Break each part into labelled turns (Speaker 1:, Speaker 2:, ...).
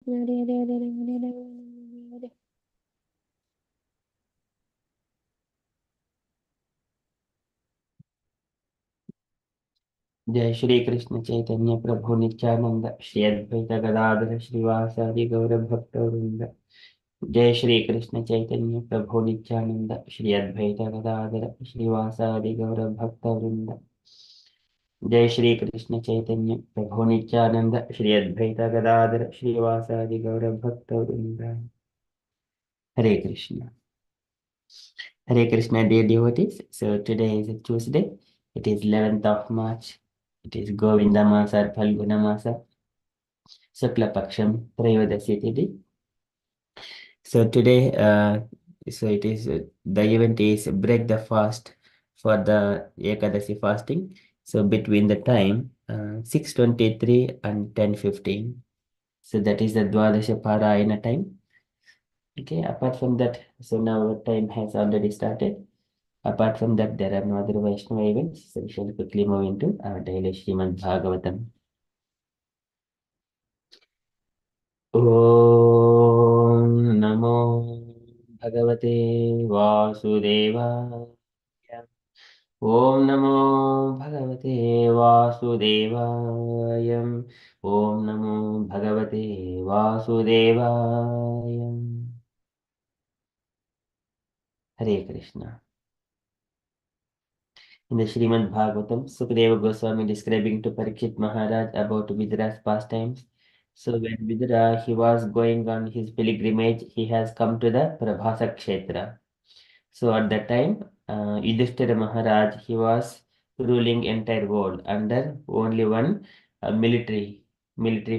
Speaker 1: जय श्री कृष्ण चैतन्य प्रभु नित्यानंद श्री अद्वैत गदाधर श्रीवासादि गौर भक्त वृंद। जय श्री कृष्ण चैतन्य प्रभु नित्यानंद श्री अद्वैत गदाधर श्रीवासादि गौर भक्त वृंद। जय श्री कृष्ण चैतन्य प्रभु नित्यानंद श्री अद्वैत गदाधर श्रीवासादि गौर भक्त वृंद। हरे Krishna. Hare Krishna, dear devotees. So today is a Tuesday. It is 11th of March. It is Govinda Masa or Phalguna Masa. Shukla Paksham Trayodasi Tithi. So today, so it is the event is break the fast for the Ekadasi fasting. So between the time 6:23 and 10:15. So that is the Dwadasha Parayana time. Okay. Apart from that, so now our time has already started. Apart from that, there are no other Vaishnava events. So we shall quickly move into our daily Srimad Bhagavatam. ॐ नमो भगवते वासुदेवाय। ॐ नमो भगवते वासुदेवाय। ॐ नमो भगवते वासुदेवाय। हरे Krishna. In the Srimad Bhagavatam, Sukadeva Goswami describing to Parikshit Maharaj about Vidura's pastimes. So when Vidura he was going on his pilgrimage, he has come to the Prabhasa Kshetra. So at that time, Yudhishthira Maharaj he was ruling entire world under only one military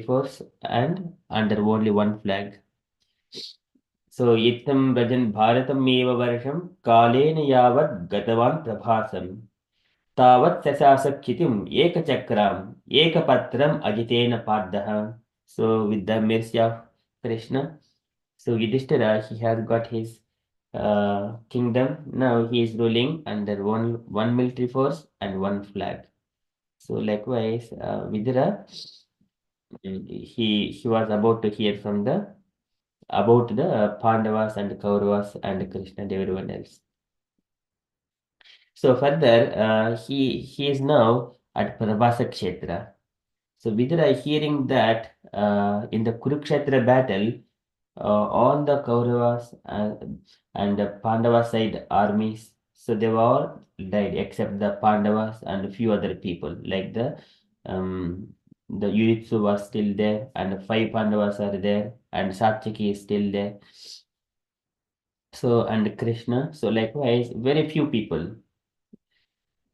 Speaker 1: force and under only one flag. So Itam Rajan Bharatam Eva Varsham Kalena Yavat Gatavan Prabhasam. तावत् सशासक्षितिम् एकचक्रम् एकपत्रम् अजितेन पार्दः. So with the mercy of Krishna, so Yudhishthira he has got his kingdom. Now he is ruling under one military force and one flag. So likewise, Vidura he was about to hear from the about the Pandavas and Kauravas and Krishna and everyone else. So further, he is now at Prabhasa Kshetra. So Vidura hearing that in the Kurukshetra battle, all the Kauravas and the Pandava side armies, so they were all died except the Pandavas and a few other people. Like the Yuyutsu was still there, and 5 Pandavas are there, and Satyaki is still there. So and Krishna. So likewise, very few people.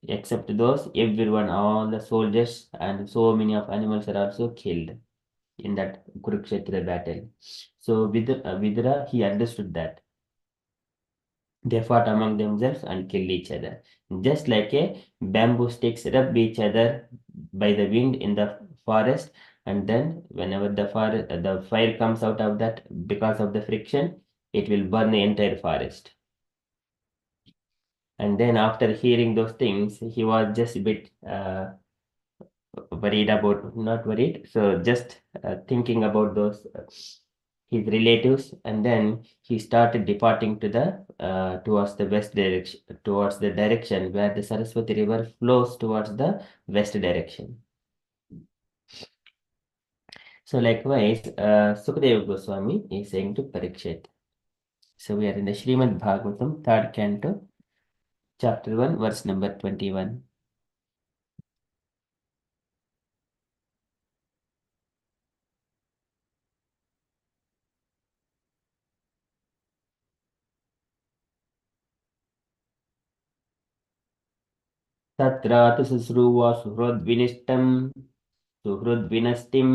Speaker 1: Except those, everyone, all the soldiers and so many of animals are also killed in that Kurukshetra battle. So Vidura, he understood that. They fought among themselves and killed each other. Just like a bamboo sticks rub each other by the wind in the forest, and then whenever the fire comes out of that because of the friction, it will burn the entire forest. And then after hearing those things, he was just a bit worried about, not worried, so just thinking about those his relatives, and then he started departing to the towards the west direction, towards the direction where the Saraswati river flows towards the west direction. So likewise, Sukadeva Goswami is saying to Parikshit. So we are in the Srimad Bhagavatam, third canto, chapter 1, verse number 21. Tatratu susruva suhrodvinishtam सुहृद्विनष्टिं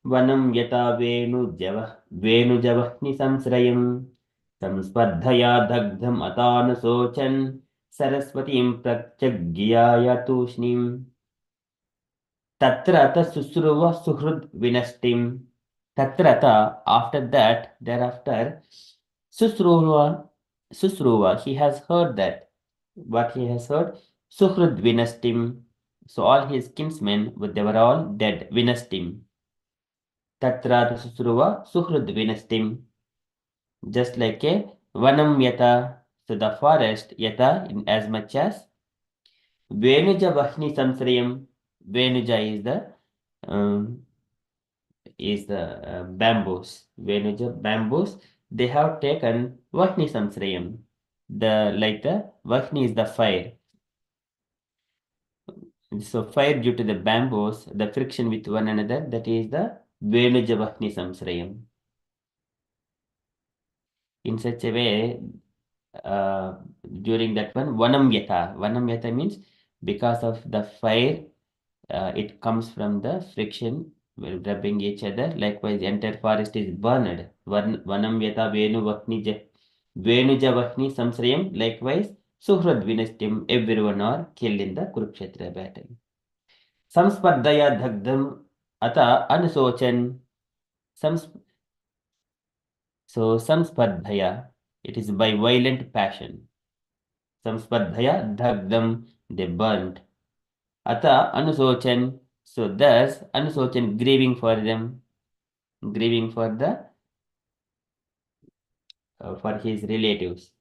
Speaker 1: वनं यथा वेणुजवह्निसंश्रयम् संस्पर्धया दग्धम् अतानुशोचन् सरस्वतीं प्रत्यग्गियाय तूष्णीम् तत्र अत शुश्रुव सुहृद्विनष्टिम् तत्र अत after that thereafter Susruva Susruva he has heard that what he has heard Suhrud Vinastim. So all his kinsmen, they were all dead. Vinastim. Tatra Susruva Suhrudvinastim. Just like a Vanam Yata, so the forest Yata in as much as Venuja Vahni Samsrayam. Venuja um, is the bamboos. Venuja bamboos. They have taken Vahni Samsrayam. The Vahni is the fire. So fire due to the bamboos, the friction with one another, that is the Venuja Vahni Samsrayam. In such a way, uh, during that one, Vanam Yata. Vanam Yata means because of the fire, it comes from the friction rubbing each other. Likewise, the entire forest is burned. Vanam Yata Venuja Vahni Samsrayam. Likewise, Suhrad Vinastim, everyone are killed in the Kurukshetra battle. Samspardaya Dhagdam Ata Anusochan. Sams- so Samspardaya, it is by violent passion. Samspardhaya Dhagdam, they burnt. Ata Anusochan, so thus Anusochan grieving for them, grieving for the for his relatives.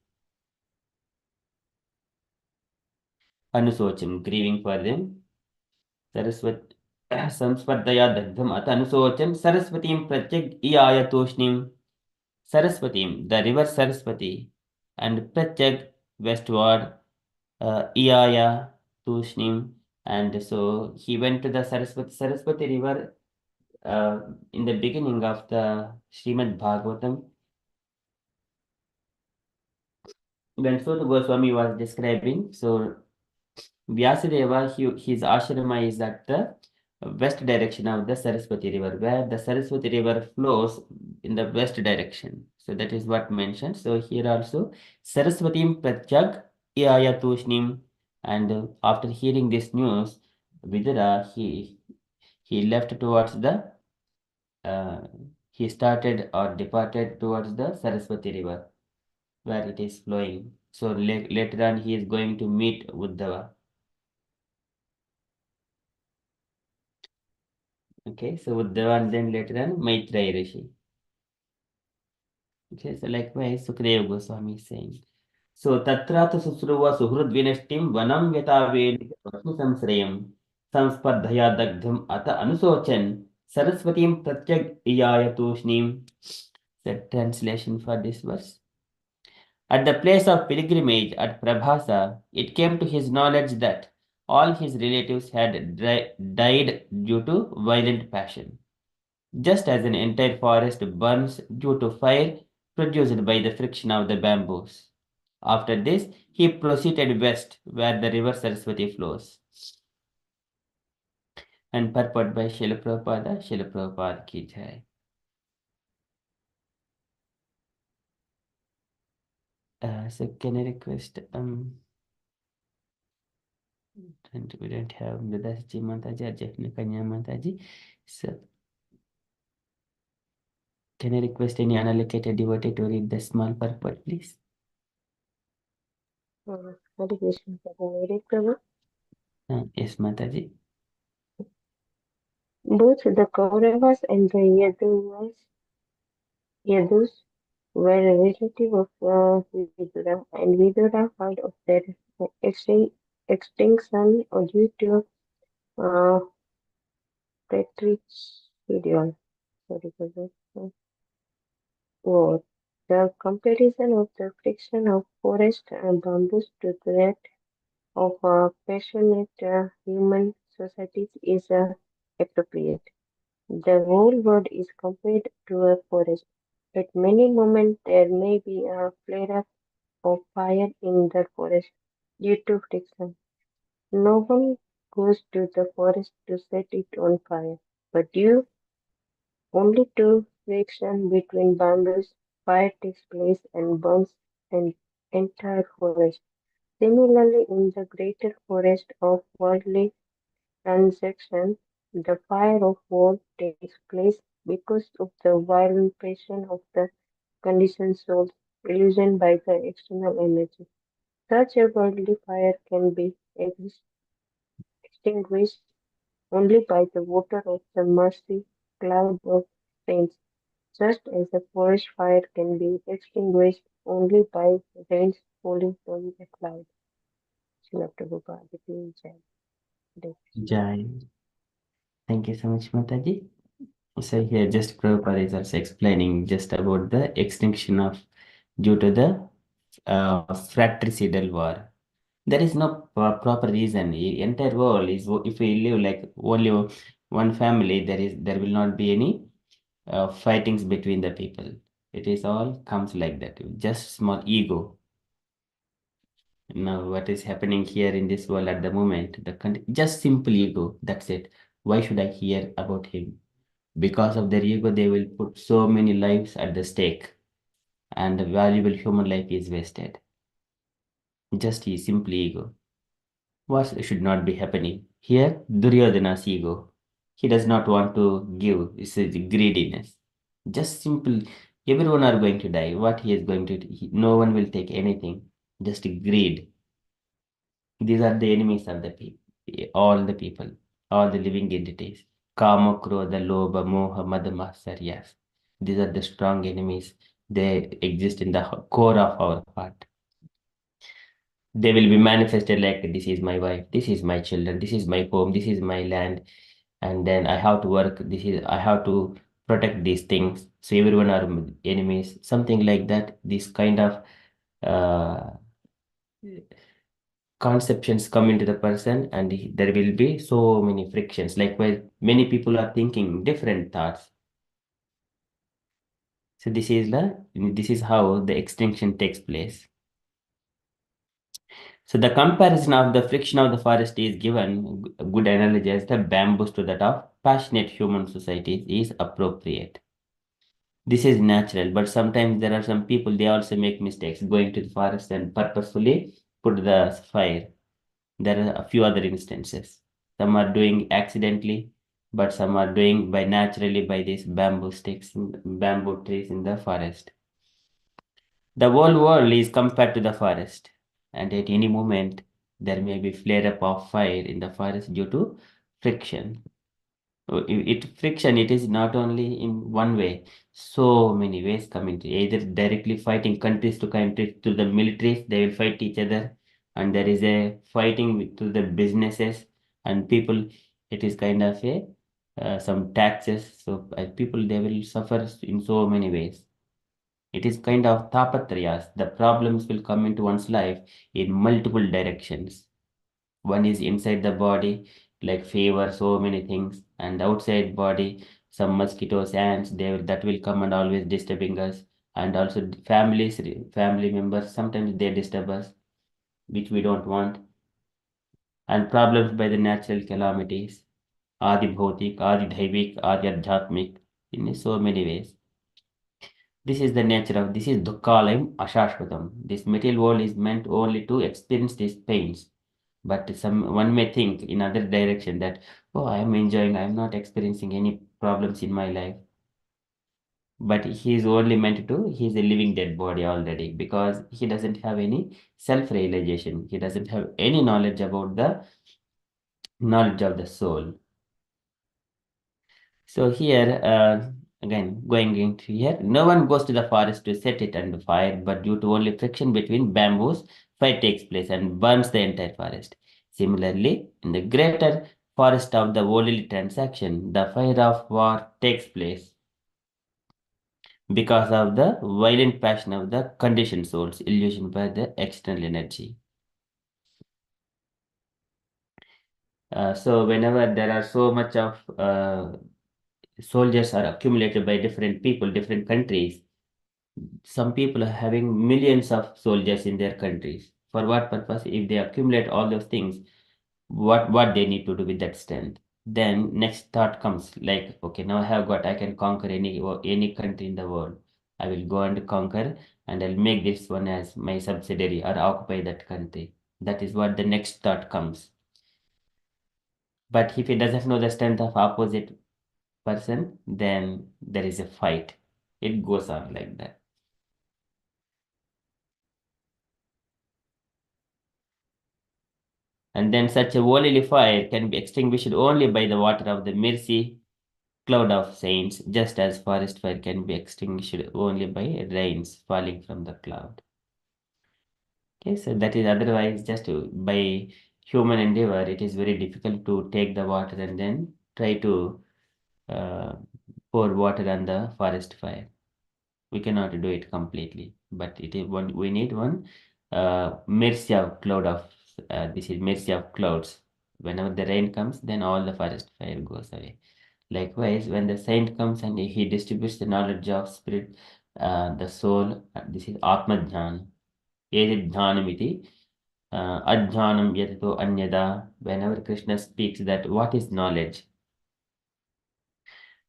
Speaker 1: Anusochan, grieving for them. Saraswat Samspardaya Dagdam Ata Anusochan Saraswatim Pratyag Iyaya Toshnim. Saraswatim, the river Saraswati, and Pratyag westward, Iyaya Tushnim. And so he went to the Saraswati river in the beginning of the Srimad Bhagavatam. When Sota Goswami was describing, so Vyasadeva, his ashrama is at the west direction of the Saraswati river, where the Saraswati river flows in the west direction. So that is what mentioned. So here also, Saraswatim Pratyag Iyaya Tushnim. And after hearing this news, Vidura, he left towards the, uh, he started or departed towards the Saraswati river, where it is flowing. So later on, he is going to meet Uddhava. Okay, so Uddhava and then later on Maitreya Rishi. Okay, so likewise Sukadeva Goswami is saying. So Tatrata Susruva Suhrud Vinashtim Vanam Yataved Samsrayam Samspardhaya Dagdham Ata Anusochan Saraswatim Pratyag Iyaya Tushnim. The translation for this verse. At the place of pilgrimage at Prabhasa, it came to his knowledge that all his relatives had died due to violent passion. Just as an entire forest burns due to fire produced by the friction of the bamboos. After this, he proceeded west, where the river Saraswati flows. And purport by Srila Prabhupada ki jai. So can I request, and we don't have Mridasji Mataji or Jeffney Kanya Mataji. So can I request any unallocated devotee to read the small purport, please?
Speaker 2: Hare Krishna, Hare Prabhu.
Speaker 1: Yes, Mataji.
Speaker 2: Both the Kauravas and the Yadus were a relative of Vidura, and Vidura heard of their extinction due to uh, patriarchal sorry, war. The comparison of the friction of forest and bamboos to that of passionate human societies is appropriate. The whole world is compared to a forest. At many moments there may be a flare-up of fire in the forest due to friction. No one goes to the forest to set it on fire, but due only to friction between bamboos, fire takes place and burns an entire forest. Similarly, in the greater forest of worldly transactions, the fire of war takes place because of the violent passion of the conditioned soul, illusioned by the external energy. Such a worldly fire can be extinguished only by the water of the mercy cloud of saints, just as a forest fire can be extinguished only by rains falling from a cloud. Srila Prabhupada ki Jai. Hare Krishna.
Speaker 1: Jai. Thank you so much, Mataji. So here just Prabhupada is also explaining just about the extinction of due to the fratricidal war. There is no proper reason. The entire world is if we live like only one family, there will not be any fightings between the people. It is all comes like that. Just small ego. Now, what is happening here in this world at the moment? Just simple ego. That's it. Why should I hear about him? Because of their ego, they will put so many lives at the stake, and the valuable human life is wasted. Just simple ego. What should not be happening? Here, Duryodhana's ego. He does not want to give. It's a greediness. Just simple. Everyone are going to die. What he is going to, no one will take anything. Just greed. These are the enemies of the people, all the people, all the living entities. Kama, Krodha, Lobha, Moha, Mada, Matsarya. These are the strong enemies. They exist in the core of our heart. They will be manifested like this is my wife, this is my children, this is my home, this is my land, and then I have to work. This is I have to protect these things. So everyone are enemies, something like that. This kind of uh, conceptions come into the person, and there will be so many frictions. Likewise, many people are thinking different thoughts. So this is how the extinction takes place. So the comparison of the friction of the forest is given a good analogy as the bamboos to that of passionate human societies is appropriate. This is natural, but sometimes there are some people they also make mistakes going to the forest and purposefully put the fire. There are a few other instances. Some are doing accidentally, but some are doing by naturally by these bamboo sticks, bamboo trees in the forest. The whole world is compared to the forest, and at any moment there may be flare up of fire in the forest due to friction. Friction it is not only in one way, so many ways come into either directly fighting countries to countries to the militaries, they will fight each other, and there is a fighting to the businesses and people. It is kind of a some taxes, so people they will suffer in so many ways. It is kind of tapatrayas. The problems will come into one's life in multiple directions. One is inside the body, like fever, so many things, and outside body, some mosquitoes, ants, that will come and always disturbing us. And also families, family members, sometimes they disturb us, which we don't want. And problems by the natural calamities, Adi Bhautik, Adi Dhaivik, Adi Adhyatmik, in so many ways. This is Dukkalayam Ashashvatam. This material world is meant only to experience these pains. But one may think in other direction that, oh, I am enjoying, I am not experiencing any problems in my life. But he is only meant to, he is a living dead body already because he doesn't have any self-realization. He doesn't have any knowledge about the knowledge of the soul. So here, again, going into here, no one goes to the forest to set it under fire, but due to only friction between bamboos, fire takes place and burns the entire forest. Similarly, in the greater forest of the worldly transaction, the fire of war takes place because of the violent passion of the conditioned souls, illusioned by the external energy. So whenever there are so much of soldiers are accumulated by different people, different countries, some people are having millions of soldiers in their countries. For what purpose? If they accumulate all those things, what they need to do with that strength? Then next thought comes like, okay, now I have got, I can conquer any country in the world. I will go and conquer, and I'll make this one as my subsidiary or occupy that country. That is what the next thought comes. But if he doesn't know the strength of opposite person, then there is a fight. It goes on like that. And then such a worldly fire can be extinguished only by the water of the mercy cloud of saints, just as forest fire can be extinguished only by rains falling from the cloud. Okay, so that is otherwise just by human endeavor, it is very difficult to take the water and then try to uh, pour water on the forest fire. We cannot do it completely, but it is one. We need one mercy of cloud of this is mercy of clouds. Whenever the rain comes, then all the forest fire goes away. Likewise, when the saint comes and he distributes the knowledge of spirit, the soul, this is Atma Jnana. Edit Jnanamiti, Ajnanam Yatato Anyada. Whenever Krishna speaks that what is knowledge?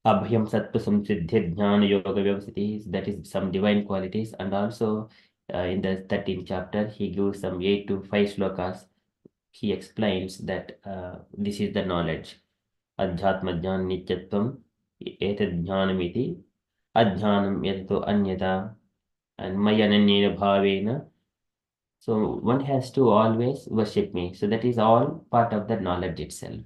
Speaker 1: Abhyam Sattva Samsiddhi Jnana Yoga Vyavasati, that is some divine qualities. And also in the 13th chapter, he gives some 8 to 5 slokas. He explains that this is the knowledge. Adhyatma Jnana Nityatvam, Etad Jnanamiti, Adhyanam Yatato Anyada, and Mayananyena Bhavena. So one has to always worship me. So that is all part of the knowledge itself.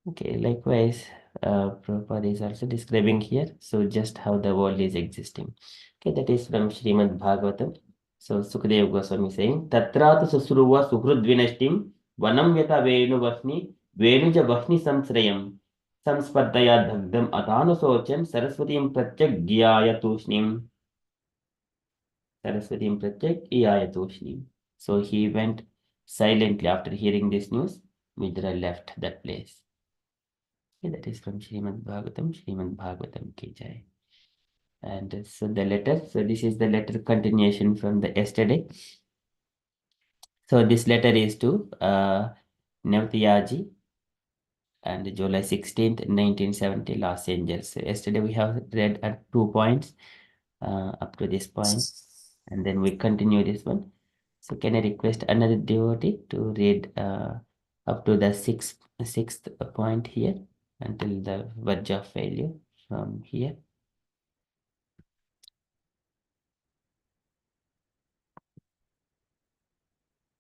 Speaker 1: Okay, likewise, Prabhupada is also describing here. So just how the world is existing. Okay, that is from Srimad Bhagavatam. So Sukadeva Goswami saying, Tatrata Susruva Suhrud Vinashtim Vanam Yata Venu Vasni Venuja Vasni Samsrayam Samspadaya Dhagdam Atanu Sochan Saraswatim Pratyak Gyaya Tushnim. Saraswatim Pratyak Gyaya Tushnim. So he went silently after hearing this news. Vidra left that place. Okay, that is from Srimad Bhagavatam ki jai. And so the letter, so this is the letter continuation from the yesterday. So this letter is to Navtiyaji and July 16th, 1970, Los Angeles. So yesterday we have read at 2 points up to this point, and then we continue this one. So can I request another devotee to read up to the sixth point here until the verge of failure from here?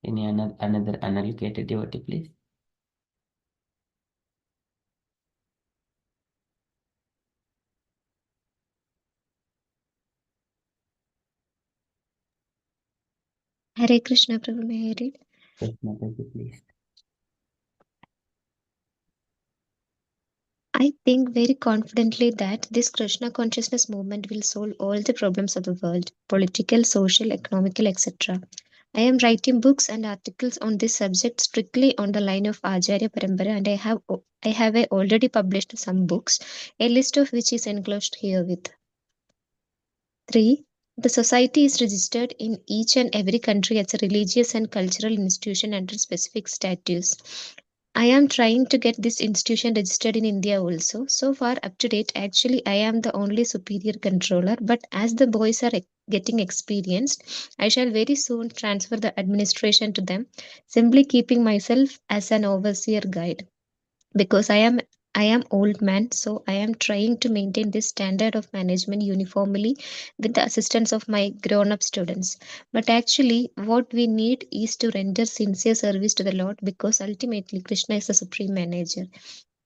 Speaker 1: Any another unallocated devotee, please?
Speaker 3: Hare Krishna, Prabhu, may I read?
Speaker 1: Yes, Mataji, please.
Speaker 3: I think very confidently that this Krishna consciousness movement will solve all the problems of the world, political, social, economical, etc. I am writing books and articles on this subject strictly on the line of Acharya Parampara, and I have already published some books, a list of which is enclosed herewith. 3. The society is registered in each and every country as a religious and cultural institution under specific statutes. I am trying to get this institution registered in India also. So far, up to date, actually, I am the only superior controller. But as the boys are getting experienced, I shall very soon transfer the administration to them, simply keeping myself as an overseer guide. Because I am old man, so I am trying to maintain this standard of management uniformly with the assistance of my grown up students. But actually, what we need is to render sincere service to the Lord, because ultimately Krishna is the supreme manager.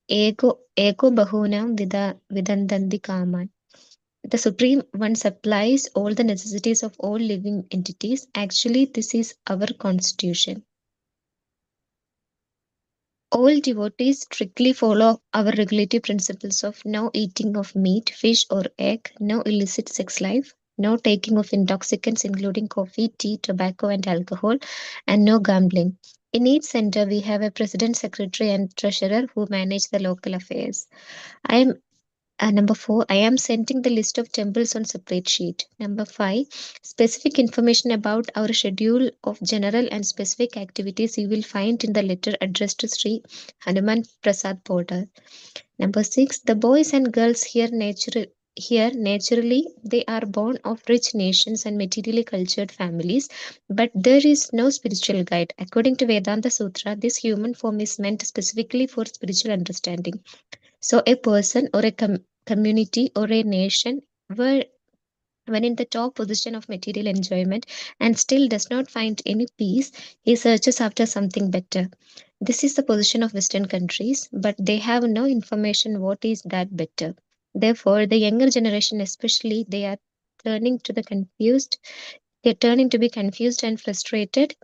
Speaker 3: Ego bahunam vidandandi kaman. The Supreme One supplies all the necessities of all living entities. Actually, this is our constitution. All devotees strictly follow our regulative principles of no eating of meat, fish, or egg, no illicit sex life, no taking of intoxicants including coffee, tea, tobacco, and alcohol, and no gambling. In each center, we have a president, secretary, and treasurer who manage the local affairs. I am Number 4, I am sending the list of temples on separate sheet. Number 5, specific information about our schedule of general and specific activities you will find in the letter addressed to Sri Hanuman Prasad Porter. Number 6, the boys and girls here naturally they are born of rich nations and materially cultured families, but there is no spiritual guide. According to Vedanta Sutra, this human form is meant specifically for spiritual understanding. So a person or a community or a nation were When in the top position of material enjoyment and still does not find any peace, he searches after something better. This is the position of Western countries, but they have no information what is that better. Therefore, the younger generation, especially, they are turning to the confused. They're turning to be confused and frustrated,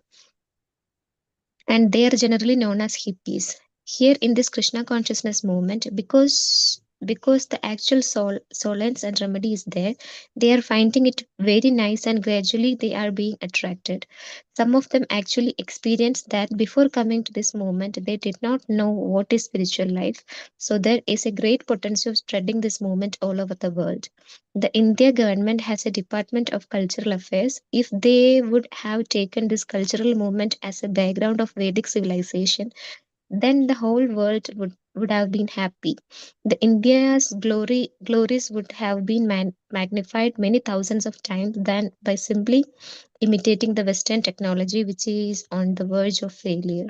Speaker 3: and they are generally known as hippies. Here in this Krishna consciousness movement, because the actual solace and remedy is there, they are finding it very nice and gradually they are being attracted. Some of them actually experience that before coming to this movement, they did not know what is spiritual life. So there is a great potential of spreading this movement all over the world. The India government has a Department of Cultural Affairs. If they would have taken this cultural movement as a background of Vedic civilization, then the whole world would have been happy. The India's glories would have been magnified many thousands of times than by simply imitating the Western technology, which is on the verge of failure.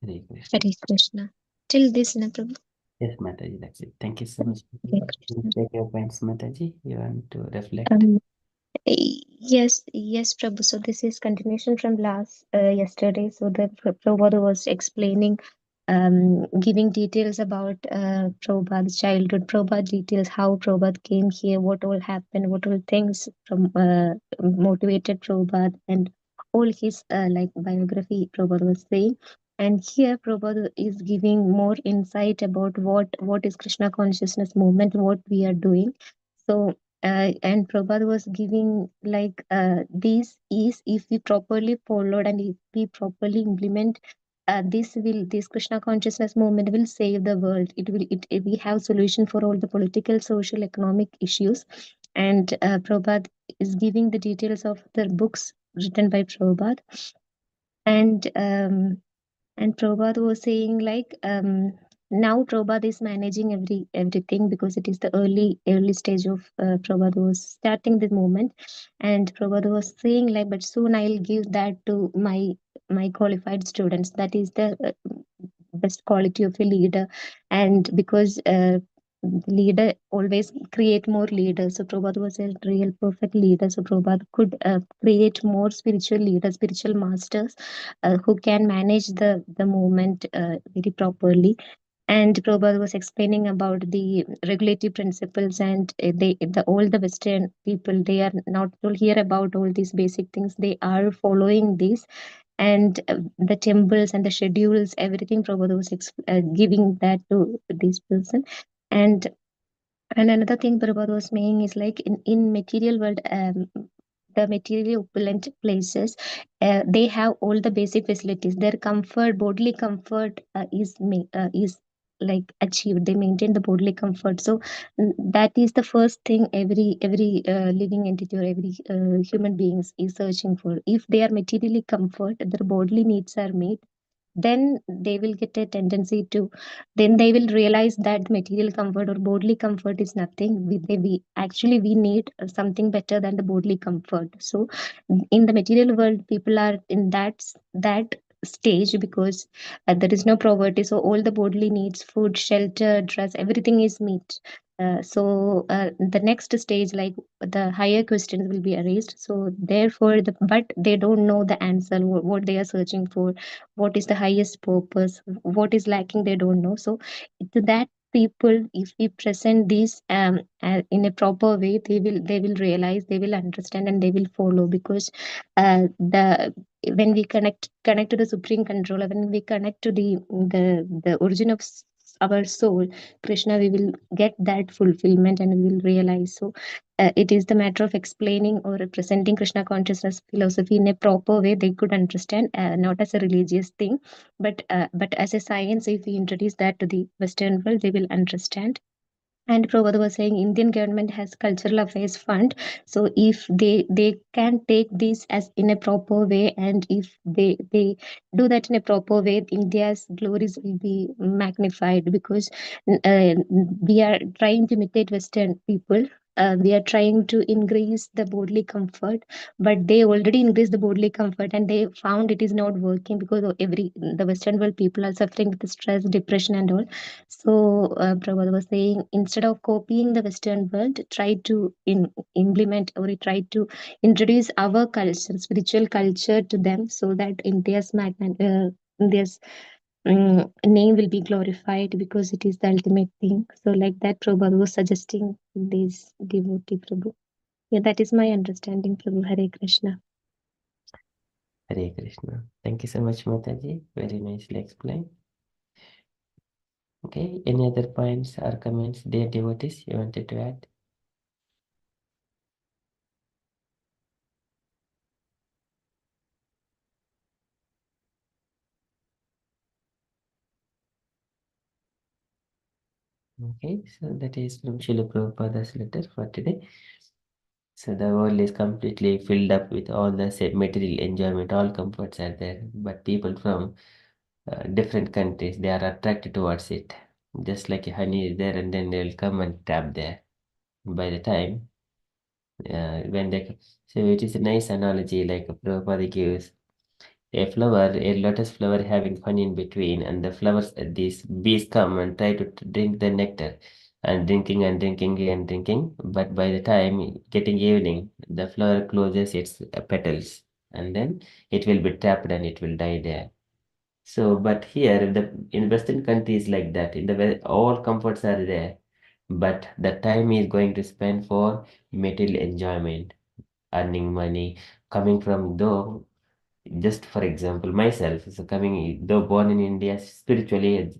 Speaker 1: Hare Krishna.
Speaker 3: Hare Krishna. Till this, na Prabhu.
Speaker 1: Yes, Mataji, that's it. Thank you so much.
Speaker 3: Hare Krishna.
Speaker 1: Take your points, Mataji. You want to reflect?
Speaker 3: Yes, Prabhu. So this is continuation from last yesterday. So the Prabhupada was explaining, giving details about Prabhupada's childhood, Prabhupada details, how Prabhupada came here, what all happened, what all things from motivated Prabhupada, and all his like biography Prabhupada was saying. And here Prabhupada is giving more insight about what is Krishna consciousness movement, what we are doing. So and Prabhupada was giving like this is if we properly followed and if we properly implement this Krishna consciousness movement will save the world. It we have solution for all the political, social, economic issues. And Prabhupada is giving the details of the books written by Prabhupada. And Prabhupada was saying like now Prabhupada is managing everything because it is the early stage of Prabhupada was starting the movement, and Prabhupada was saying like, but soon I'll give that to my qualified students. That is the best quality of a leader, and because leader always create more leaders. So Prabhupada was a real perfect leader. So Prabhupada could create more spiritual leaders, spiritual masters who can manage the movement very properly. And Prabhupada was explaining about the regulatory principles, and all the Western people, they are not to hear about all these basic things. They are following this, and the temples and the schedules, everything. Prabhupada was giving that to this person, and another thing Prabhupada was saying is like in material world, the materially opulent places, they have all the basic facilities. Their comfort, bodily comfort, is like achieved. They maintain the bodily comfort. So that is the first thing every living entity or every human beings is searching for. If they are materially comfort, their bodily needs are met, then they will get a tendency to, then they will realize that material comfort or bodily comfort is nothing. We need something better than the bodily comfort. So in the material world, people are in that stage because there is no poverty, so all the bodily needs, food, shelter, dress, everything is met. The next stage, like the higher questions will be raised. So therefore but they don't know the answer, what they are searching for, what is the highest purpose, what is lacking, they don't know. So to that people, if we present this in a proper way, they will realize, they will understand, and they will follow. Because the when we connect to the supreme controller, when we connect to the origin of our soul, Krishna, we will get that fulfillment and we will realize. So it is the matter of explaining or representing Krishna consciousness philosophy in a proper way. They could understand, not as a religious thing, but as a science. If we introduce that to the Western world, they will understand. And Prabhupada was saying Indian government has cultural affairs fund. So if they can take this as in a proper way, and if they do that in a proper way, India's glories will be magnified. Because we are trying to imitate Western people, they are trying to increase the bodily comfort, but they already increased the bodily comfort and they found it is not working because of the Western world people are suffering with stress, depression, and all. So Prabhupada was saying, instead of copying the Western world, try to implement or try to introduce our culture, spiritual culture to them, so that India's name will be glorified, because it is the ultimate thing. So, like that, Prabhupada was suggesting this devotee Prabhu. Yeah, that is my understanding, Prabhu. Hare Krishna.
Speaker 1: Hare Krishna. Thank you so much, Mataji. Very nicely explained. Okay, any other points or comments, dear devotees, you wanted to add? Okay, so that is from Srila Prabhupada's letter for today. So the world is completely filled up with all the material enjoyment, all comforts are there, but people from different countries, they are attracted towards it. Just like honey is there, and then they'll come and tap there. By the time when they, so it is a nice analogy, like Prabhupada gives a flower, a lotus flower having honey in between, and the flowers, these bees come and try to drink the nectar, and drinking and drinking and drinking. But by the time getting evening, the flower closes its petals, and then it will be trapped and it will die there. So, but here, in Western countries like that, in the all comforts are there, but the time is going to spend for material enjoyment, earning money, coming from though, just for example, myself, so coming, though born in India, spiritually,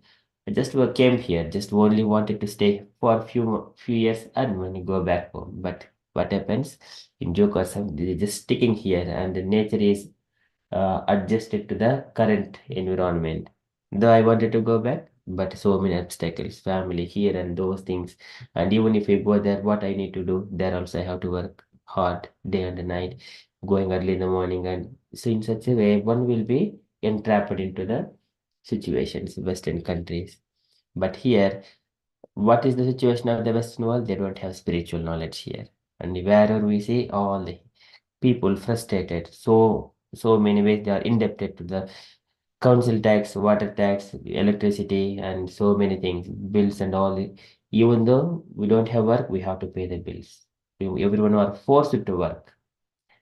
Speaker 1: I just came here, just only wanted to stay for a few years, earn money, go back home. But what happens in due course of they're just sticking here, and the nature is adjusted to the current environment. Though I wanted to go back, but so many obstacles, family here and those things. And even if I go there, what I need to do, there also I have to work hard day and night, going early in the morning. And so in such a way, one will be entrapped into the situations, Western countries. But here, what is the situation of the Western world? They don't have spiritual knowledge here. And wherever we see all the people frustrated, so many ways they are indebted to the council tax, water tax, electricity, and so many things, bills and all. Even though we don't have work, we have to pay the bills. Everyone are forced to work,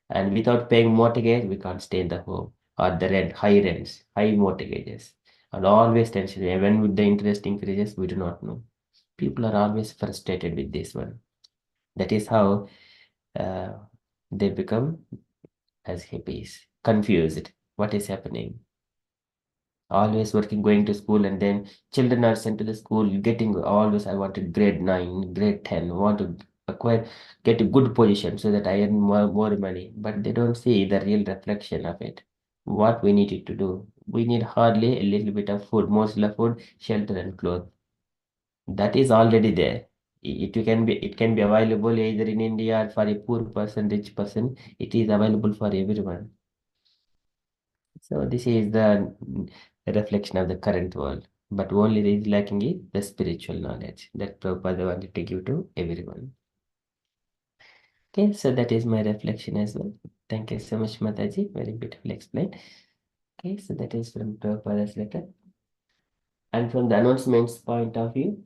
Speaker 1: and without paying mortgage, we can't stay in the home, or the rents, high mortgages, and always tension. And when would the interest increases, we do not know. People are always frustrated with this one. That is how uh, they become as hippies, confused. What is happening? Always working, going to school, and then children are sent to the school, getting always, I wanted grade 9, grade 10, want to acquire, get a good position so that I earn more money. But they don't see the real reflection of it. What we needed to do. We need hardly a little bit of food, mostly of food, shelter, and clothes. That is already there. It can be available either in India or for a poor person, rich person. It is available for everyone. So this is the reflection of the current world. But only is lacking is the spiritual knowledge that Prabhupada wanted to give to everyone. Okay, so that is my reflection as well. Thank you so much, Mataji. Very beautifully explained. Okay, so that is from Prabhupada's letter. And from the announcements point of view,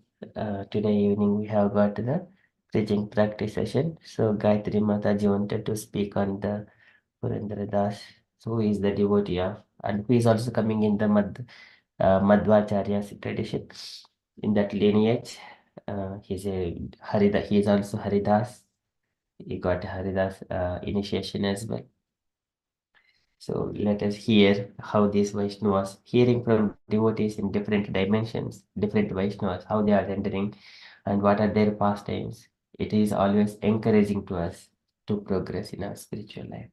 Speaker 1: today evening we have got the preaching practice session. So Gayatri Mataji wanted to speak on the Purandara Das, so who is the devotee of, and who is also coming in the Madhvacharya's tradition. In that lineage, he is also Haridas. He got Haridas initiation as well. So let us hear how these Vaishnavas, hearing from devotees in different dimensions, different Vaishnavas, how they are entering and what are their pastimes. It is always encouraging to us to progress in our spiritual life.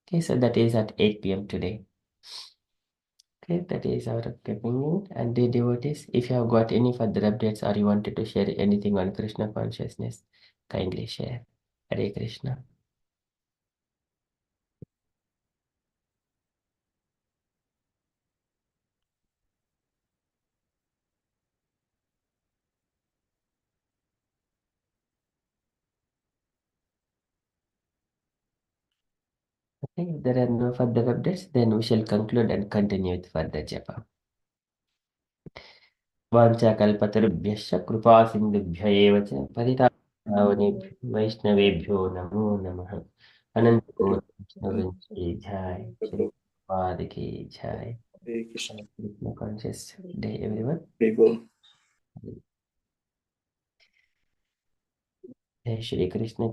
Speaker 1: Okay, so that is at 8 p.m. today. Okay, that is our upcoming. And the devotees, if you have got any further updates or you wanted to share anything on Krishna consciousness, kindly share. Hare Krishna. Okay, if there are no further updates, then we shall conclude and continue with further japa. वाञ्छाकल्पतरुभ्यश्च कृपासिन्धुभ्य एव च पतितापावनेभ्यो वैष्णवेभ्यो नमो नमः। अनंत कोटि वैष्णववृंद की जय, श्री प्रभुपाद की जय।
Speaker 4: Hare Krishna.
Speaker 1: Krishna conscious day everyone.
Speaker 4: People.
Speaker 1: जय श्री कृष्ण।